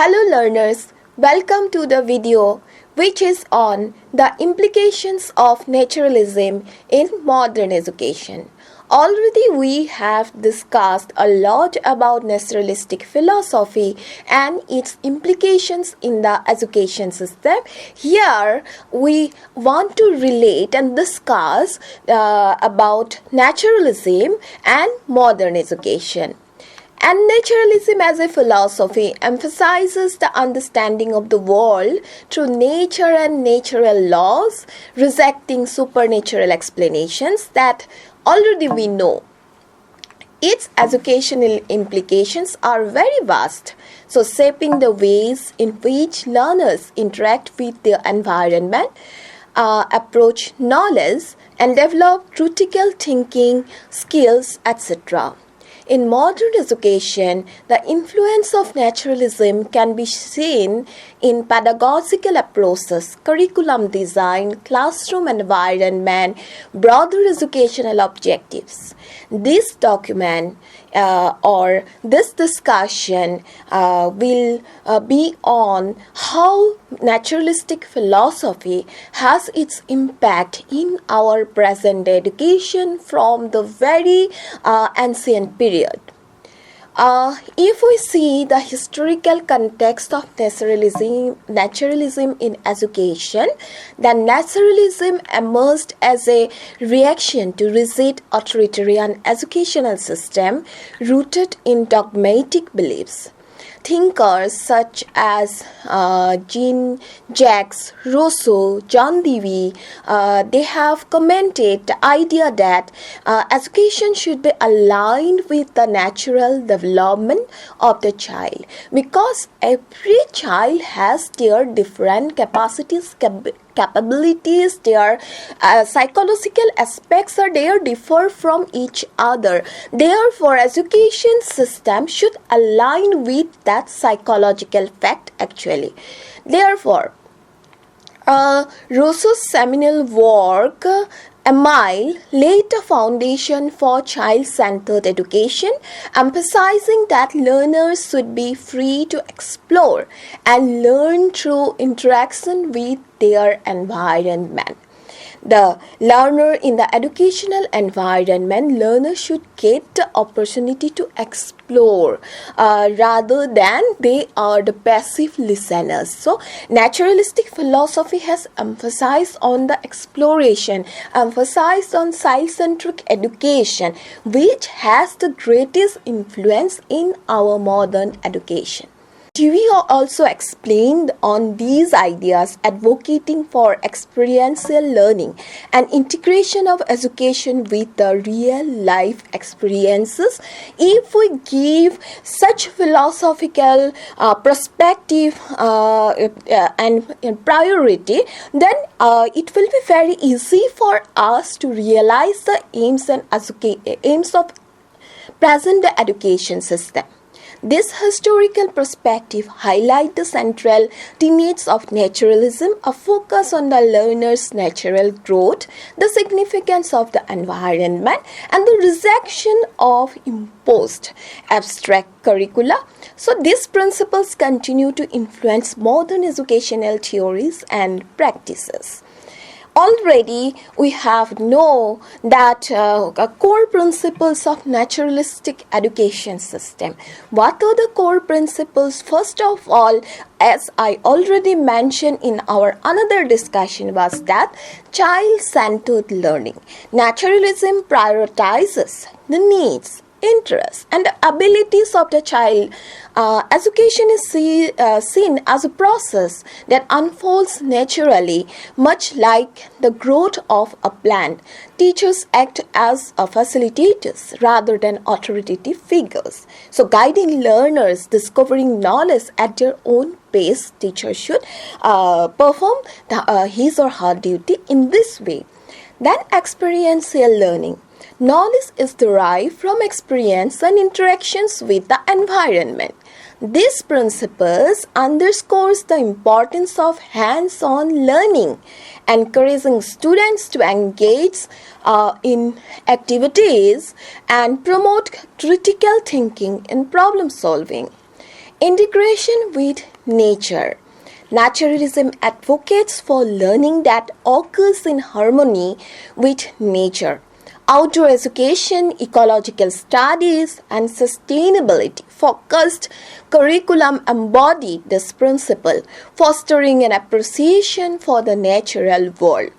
Hello learners, welcome to the video which is on the implications of naturalism in modern education. Already we have discussed a lot about naturalistic philosophy and its implications in the education system. Here we want to relate and discuss about naturalism and modern education. And naturalism as a philosophy emphasizes the understanding of the world through nature and natural laws, rejecting supernatural explanations that already we know. Its educational implications are very vast, so shaping the ways in which learners interact with their environment, approach knowledge, and develop critical thinking skills, etc. In modern education, the influence of naturalism can be seen in pedagogical approaches, curriculum design, classroom environment, broader educational objectives. This document or this discussion will be on how naturalistic philosophy has its impact in our present education from the very ancient period. If we see the historical context of naturalism in education, then naturalism emerged as a reaction to rigid authoritarian educational system rooted in dogmatic beliefs. Thinkers such as Jean-Jacques Rousseau, John Dewey, they have commented the idea that education should be aligned with the natural development of the child, because every child has their different capacities, capabilities, their psychological aspects are there, differ from each other. Therefore, education system should align with that psychological fact actually. Therefore, Rousseau's seminal work Emile laid the foundation for child-centered education, emphasizing that learners should be free to explore and learn through interaction with their environment. The learner in the educational environment, learners should get the opportunity to explore rather than they are the passive listeners. So, naturalistic philosophy has emphasized on the exploration, emphasized on child-centric education, which has the greatest influence in our modern education. Dewey also explained on these ideas, advocating for experiential learning and integration of education with the real life experiences. If we give such philosophical perspective and priority, then it will be very easy for us to realize the aims of present education system. This historical perspective highlights the central tenets of naturalism, a focus on the learner's natural growth, the significance of the environment, and the rejection of imposed abstract curricula. So these principles continue to influence modern educational theories and practices. Already we have know that core principles of naturalistic education system. What are the core principles? First of all, as I already mentioned in our another discussion, was that child-centered learning. Naturalism prioritizes the needs, interests, and the abilities of the child. Education is seen as a process that unfolds naturally, much like the growth of a plant. Teachers act as facilitators rather than authoritative figures. So, guiding learners, discovering knowledge at their own pace, teachers should perform his or her duty in this way. Then, experiential learning. Knowledge is derived from experience and interactions with the environment. These principles underscores the importance of hands-on learning, encouraging students to engage in activities and promote critical thinking and problem solving. Integration with nature. Naturalism advocates for learning that occurs in harmony with nature. Outdoor education, ecological studies, and sustainability focused curriculum embody this principle, fostering an appreciation for the natural world.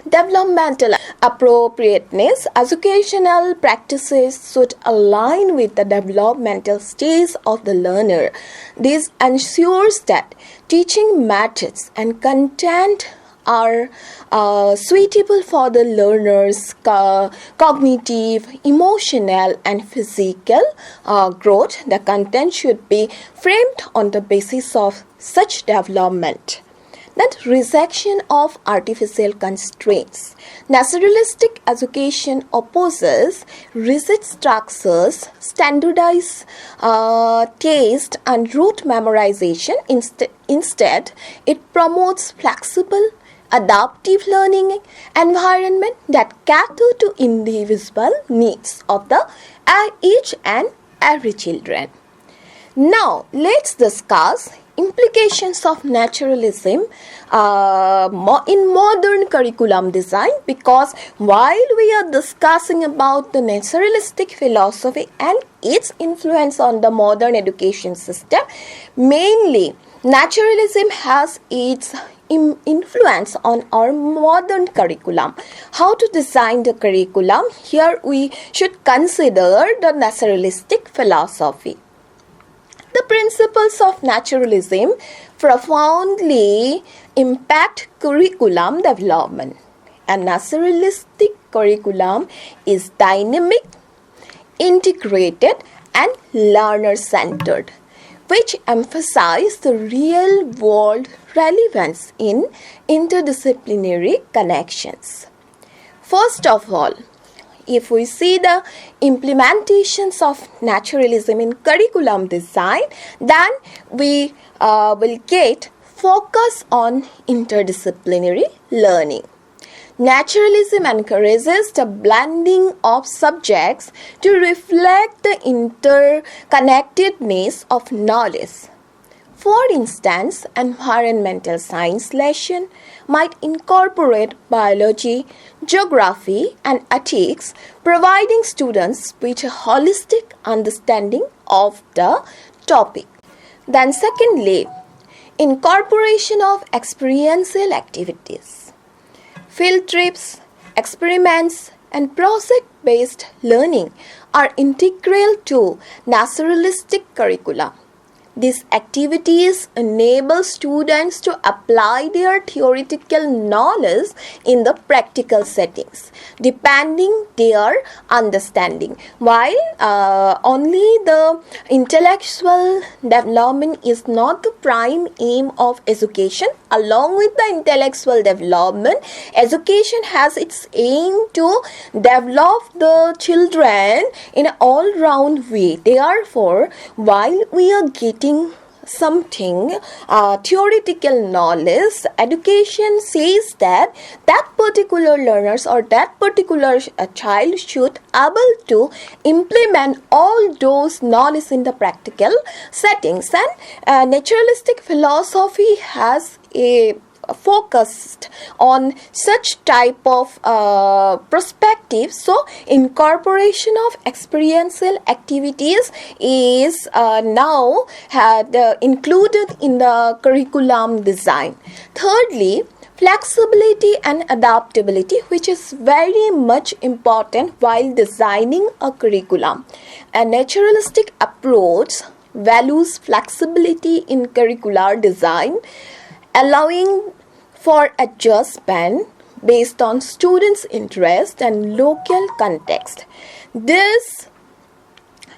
Developmental appropriateness. Educational practices should align with the developmental stage of the learner. This ensures that teaching methods and content are suitable for the learner's cognitive, emotional, and physical growth. The content should be framed on the basis of such development. That rejection of artificial constraints. Naturalistic education opposes rigid structures, standardized taste, and rote memorization. Instead, it promotes flexible, adaptive learning environment that cater to individual needs of the each and every children. Now, let's discuss implications of naturalism in modern curriculum design, because while we are discussing about the naturalistic philosophy and its influence on the modern education system, mainly naturalism has its influence on our modern curriculum. How to design the curriculum? Here we should consider the naturalistic philosophy. The principles of naturalism profoundly impact curriculum development. A naturalistic curriculum is dynamic, integrated, and learner-centered, which emphasize the real-world relevance in interdisciplinary connections. First of all, if we see the implementations of naturalism in curriculum design, then we will get focus on interdisciplinary learning. Naturalism encourages the blending of subjects to reflect the interconnectedness of knowledge. For instance, environmental science lesson might incorporate biology, geography, and ethics, providing students with a holistic understanding of the topic. Then secondly, incorporation of experiential activities. Field trips, experiments, and project-based learning are integral to naturalistic curricula. These activities enable students to apply their theoretical knowledge in the practical settings, depending their understanding. While only the intellectual development is not the prime aim of education, along with the intellectual development, education has its aim to develop the children in an all-round way. Therefore, while we are getting something theoretical knowledge, education says that particular learners or that particular child should able to implement all those knowledge in the practical settings. And naturalistic philosophy has a focused on such type of perspective. So incorporation of experiential activities is now included in the curriculum design. Thirdly, flexibility and adaptability, which is very much important while designing a curriculum. A naturalistic approach values flexibility in curricular design, allowing for adjustment based on students' interest and local context. This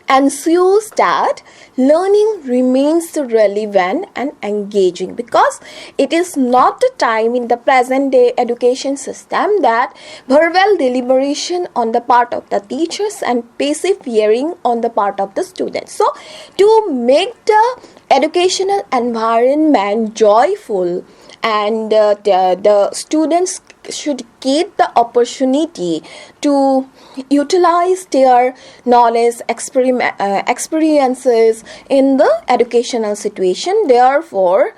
ensures that learning remains relevant and engaging, because it is not the time in the present day education system that verbal deliberation on the part of the teachers and passive hearing on the part of the students. So to make the educational environment joyful and the students should get the opportunity to utilize their knowledge experiences in the educational situation. Therefore,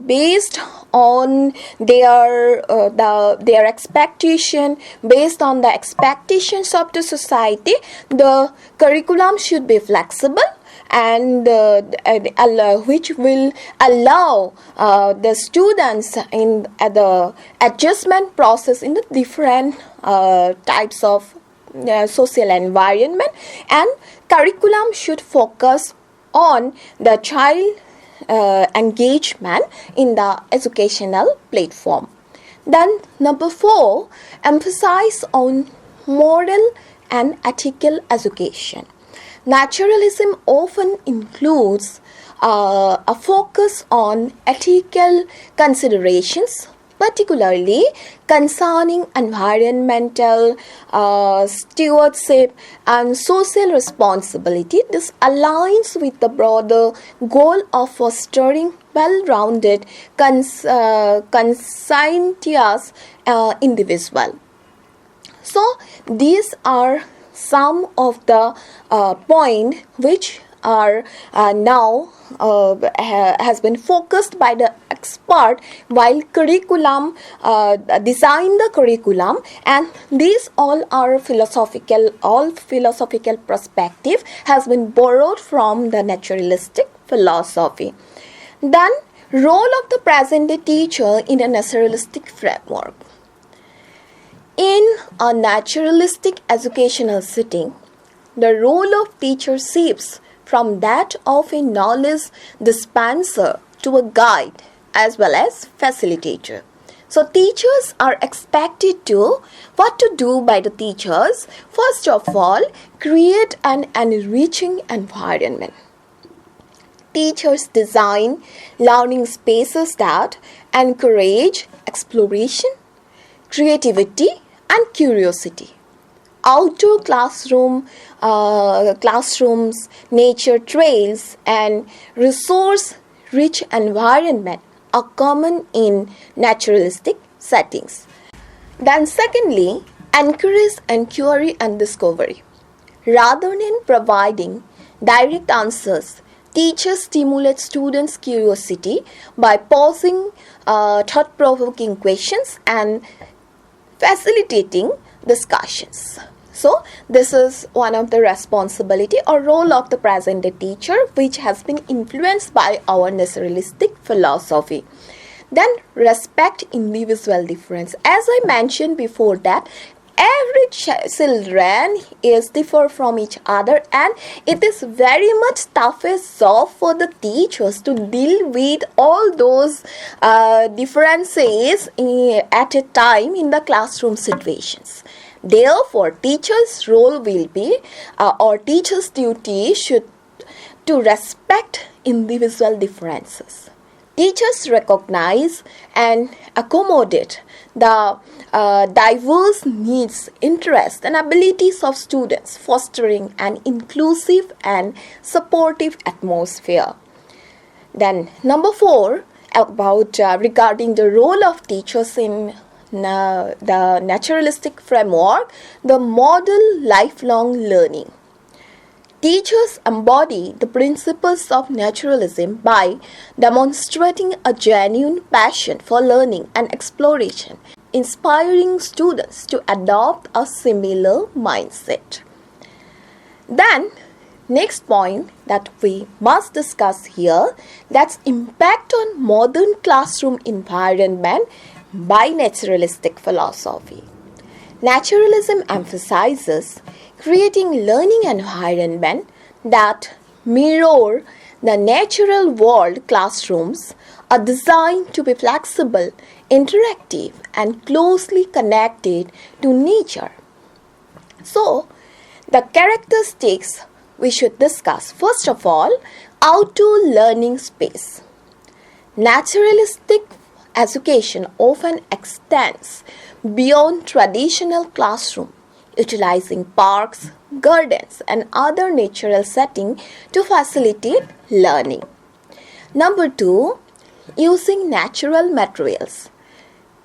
based on their expectation, based on the expectations of the society, the curriculum should be flexible and which will allow the students in the adjustment process in the different types of social environment, and curriculum should focus on the child engagement in the educational platform. Then number 4, emphasize on moral and ethical education. Naturalism often includes a focus on ethical considerations, particularly concerning environmental stewardship and social responsibility. This aligns with the broader goal of fostering well-rounded, conscientious individual. So these are some of the points which are now has been focused by the expert while curriculum design the curriculum, and these all philosophical perspective has been borrowed from the naturalistic philosophy. Then, role of the present-day teacher in a naturalistic framework. In a naturalistic educational setting, the role of teacher shifts from that of a knowledge dispenser to a guide as well as facilitator. So teachers are expected to, what to do by the teachers? First of all, create an enriching environment. Teachers design learning spaces that encourage exploration, creativity and curiosity. Outdoor classrooms, nature trails and resource-rich environment are common in naturalistic settings. Then secondly, encourage inquiry and discovery. Rather than providing direct answers, teachers stimulate students' curiosity by posing thought-provoking questions and facilitating discussions. So this is one of the responsibility or role of the present day teacher, which has been influenced by our naturalistic philosophy. Then respect individual difference. As I mentioned before that every children is differ from each other, and it is very much toughest job for the teachers to deal with all those differences at a time in the classroom situations. Therefore, teachers' role will be or teachers' duty should to respect individual differences. Teachers recognize and accommodate the diverse needs, interests, and abilities of students, fostering an inclusive and supportive atmosphere. Then, number 4, about regarding the role of teachers in the naturalistic framework, the model lifelong learning. Teachers embody the principles of naturalism by demonstrating a genuine passion for learning and exploration, inspiring students to adopt a similar mindset. Then, next point that we must discuss here, that's impact on modern classroom environment by naturalistic philosophy. Naturalism emphasizes creating learning environment that mirror the natural world. Classrooms are designed to be flexible, interactive, and closely connected to nature. So, the characteristics we should discuss. First of all, outdoor learning space. Naturalistic education often extends beyond traditional classroom, utilizing parks, gardens, and other natural settings to facilitate learning. Number 2, using natural materials.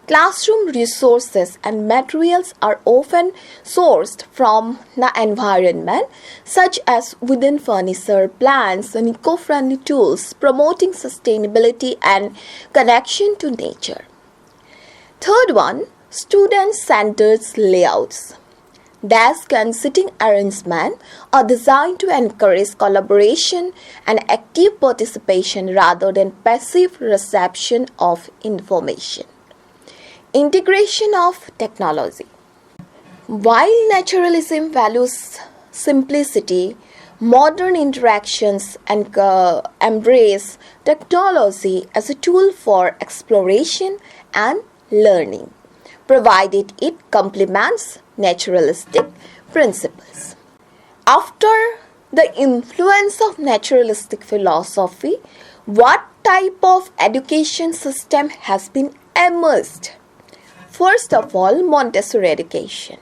Classroom resources and materials are often sourced from the environment, such as wooden furniture, plants, and eco-friendly tools, promoting sustainability and connection to nature. Third one, student-centered layouts. Desk and sitting arrangements are designed to encourage collaboration and active participation rather than passive reception of information. Integration of technology. While naturalism values simplicity, modern interactions and embrace technology as a tool for exploration and learning, provided it complements naturalistic principles. After the influence of naturalistic philosophy, what type of education system has been emerged? First of all, Montessori education.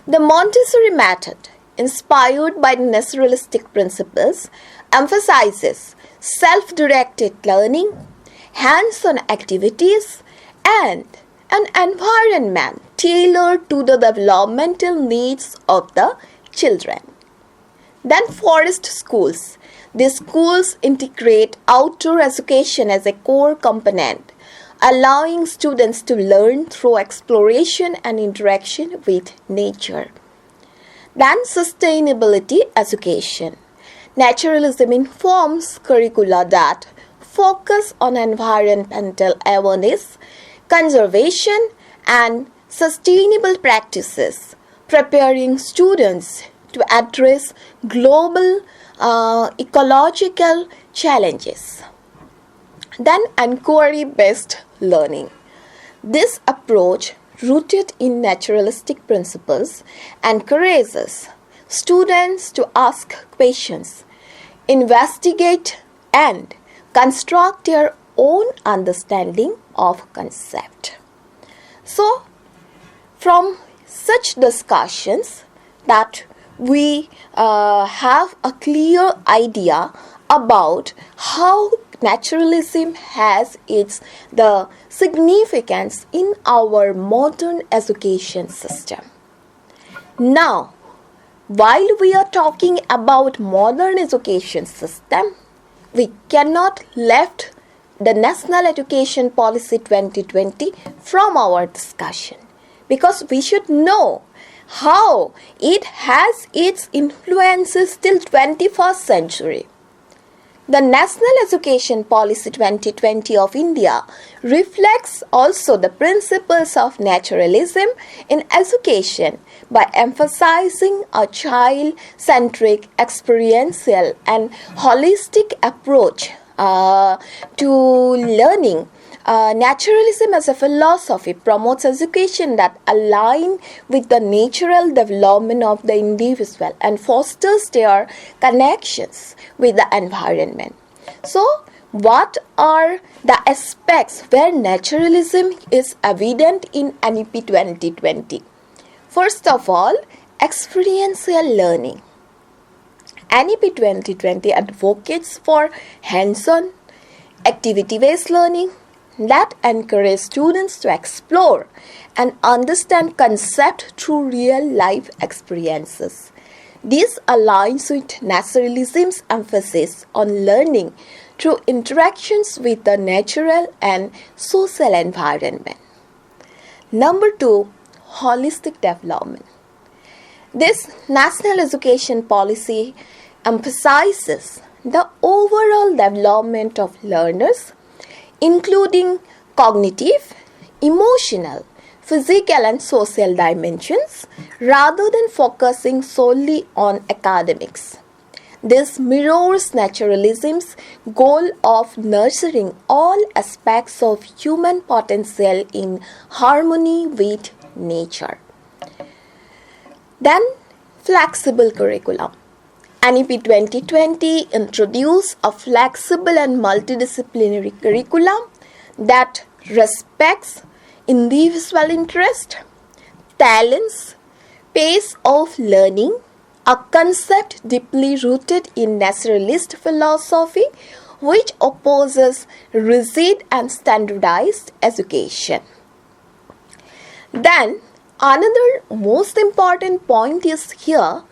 The Montessori method, inspired by naturalistic principles, emphasizes self-directed learning, hands-on activities, and an environment tailored to the developmental needs of the children. Then forest schools. These schools integrate outdoor education as a core component, allowing students to learn through exploration and interaction with nature. Then sustainability education. Naturalism informs curricula that focus on environmental awareness, conservation, and sustainable practices, preparing students to address global ecological challenges. Then inquiry-based learning. This approach, rooted in naturalistic principles, encourages students to ask questions, investigate, and construct their own understanding of concept. So, from such discussions that we have a clear idea about how naturalism has the significance in our modern education system. Now, while we are talking about modern education system, we cannot left the National Education Policy 2020 from our discussion, because we should know how it has its influences till 21st century. The National Education Policy 2020 of India reflects also the principles of naturalism in education by emphasizing a child-centric, experiential and holistic approach to learning. Naturalism as a philosophy promotes education that aligns with the natural development of the individual and fosters their connections with the environment. So, what are the aspects where naturalism is evident in NEP 2020? First of all, experiential learning. NEP 2020 advocates for hands-on, activity-based learning that encourage students to explore and understand concepts through real-life experiences. This aligns with naturalism's emphasis on learning through interactions with the natural and social environment. Number 2, holistic development. This National Education Policy emphasizes the overall development of learners, including cognitive, emotional, physical and social dimensions, rather than focusing solely on academics. This mirrors naturalism's goal of nurturing all aspects of human potential in harmony with nature. Then, flexible curriculum. NEP 2020 introduced a flexible and multidisciplinary curriculum that respects individual interest, talents, pace of learning, a concept deeply rooted in naturalist philosophy, which opposes rigid and standardized education. Then, another most important point is here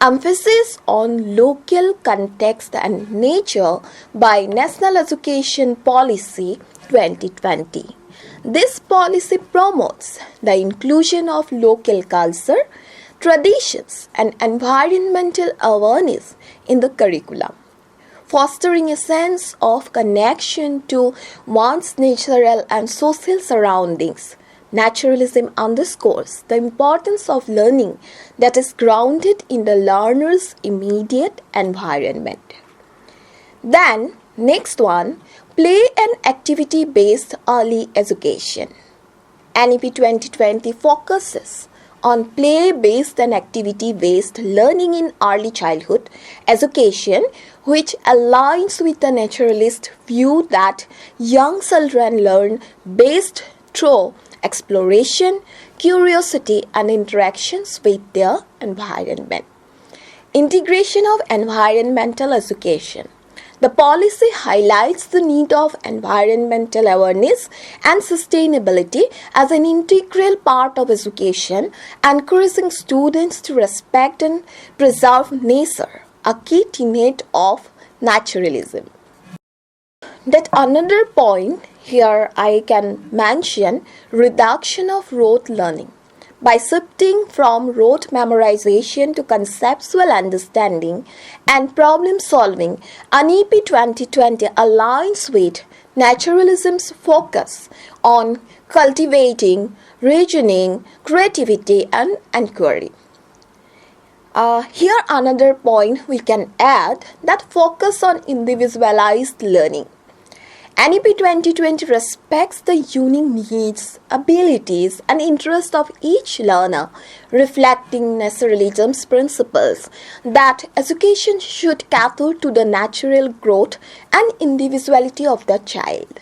emphasis on local context and nature by National Education Policy 2020. This policy promotes the inclusion of local culture, traditions, and environmental awareness in the curriculum, fostering a sense of connection to one's natural and social surroundings. Naturalism underscores the importance of learning that is grounded in the learner's immediate environment. Then, next one, play and activity-based early education. NEP 2020 focuses on play-based and activity-based learning in early childhood education, which aligns with the naturalist view that young children learn based through exploration, curiosity, and interactions with their environment. Integration of environmental education. The policy highlights the need of environmental awareness and sustainability as an integral part of education, encouraging students to respect and preserve nature, a key tenet of naturalism. That another point here I can mention reduction of rote learning. By shifting from rote memorization to conceptual understanding and problem solving, NEP 2020 aligns with naturalism's focus on cultivating reasoning, creativity, and inquiry. Here another point we can add, that focus on individualized learning. NEP 2020 respects the unique needs, abilities, and interests of each learner, reflecting naturalism's principles that education should cater to the natural growth and individuality of the child.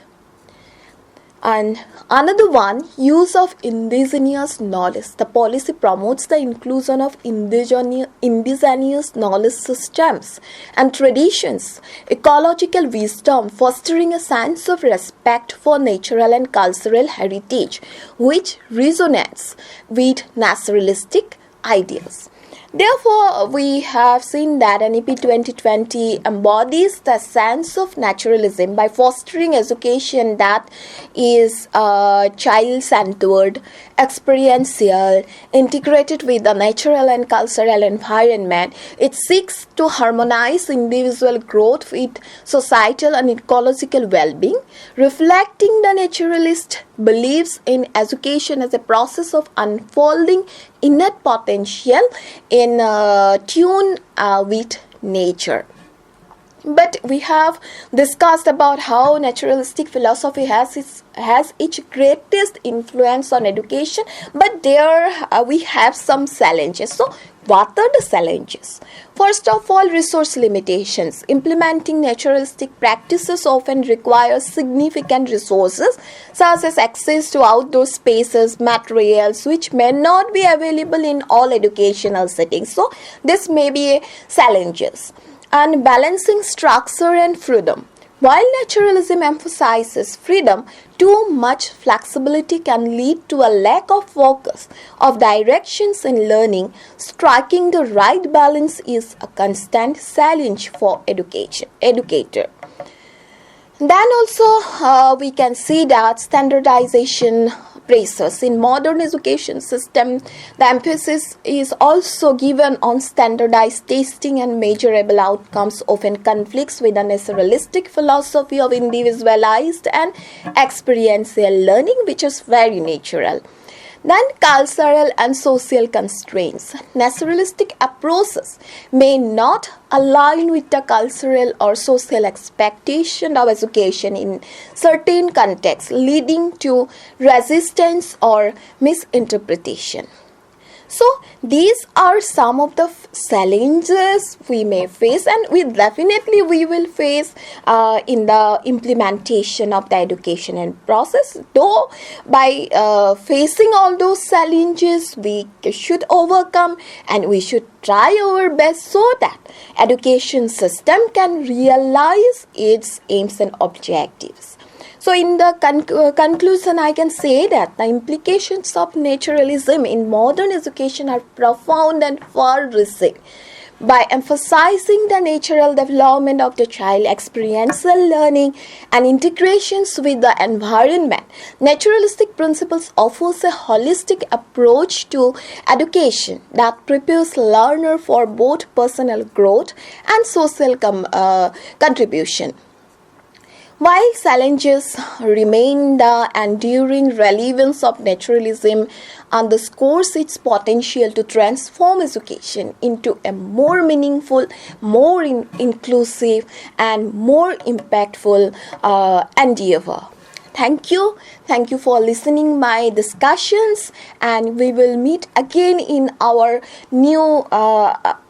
And another one, use of indigenous knowledge. The policy promotes the inclusion of indigenous knowledge systems and traditions, ecological wisdom, fostering a sense of respect for natural and cultural heritage, which resonates with naturalistic ideas. Therefore, we have seen that NEP 2020 embodies the sense of naturalism by fostering education that is child-centered, experiential, integrated with the natural and cultural environment. It seeks to harmonize individual growth with societal and ecological well-being, reflecting the naturalist beliefs in education as a process of unfolding innate potential in tune with nature. But we have discussed about how naturalistic philosophy has its greatest influence on education, but there we have some challenges. So what are the challenges? First of all, resource limitations. Implementing naturalistic practices often requires significant resources such as access to outdoor spaces, materials which may not be available in all educational settings. So this may be challenges. And balancing structure and freedom. While naturalism emphasizes freedom, too much flexibility can lead to a lack of focus of directions in learning. Striking the right balance is a constant challenge for educator. Then also we can see that standardization pressures. In modern education system, the emphasis is also given on standardized testing, and measurable outcomes often conflicts with a naturalistic philosophy of individualized and experiential learning, which is very natural. Then cultural and social constraints. Naturalistic approaches may not align with the cultural or social expectation of education in certain contexts, leading to resistance or misinterpretation. So these are some of the challenges we may face, and we will face in the implementation of the education and process. Though by facing all those challenges, we should overcome and we should try our best so that education system can realize its aims and objectives. So in the conclusion, I can say that the implications of naturalism in modern education are profound and far-reaching. By emphasizing the natural development of the child, experiential learning, and integrations with the environment, naturalistic principles offers a holistic approach to education that prepares learner for both personal growth and social contribution. While challenges remain, the enduring relevance of naturalism underscores its potential to transform education into a more meaningful, more inclusive, and more impactful endeavor. Thank you. Thank you for listening my discussions, and we will meet again in our new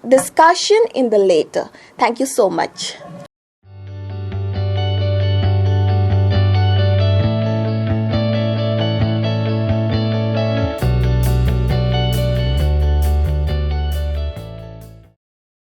discussion in the later. Thank you so much.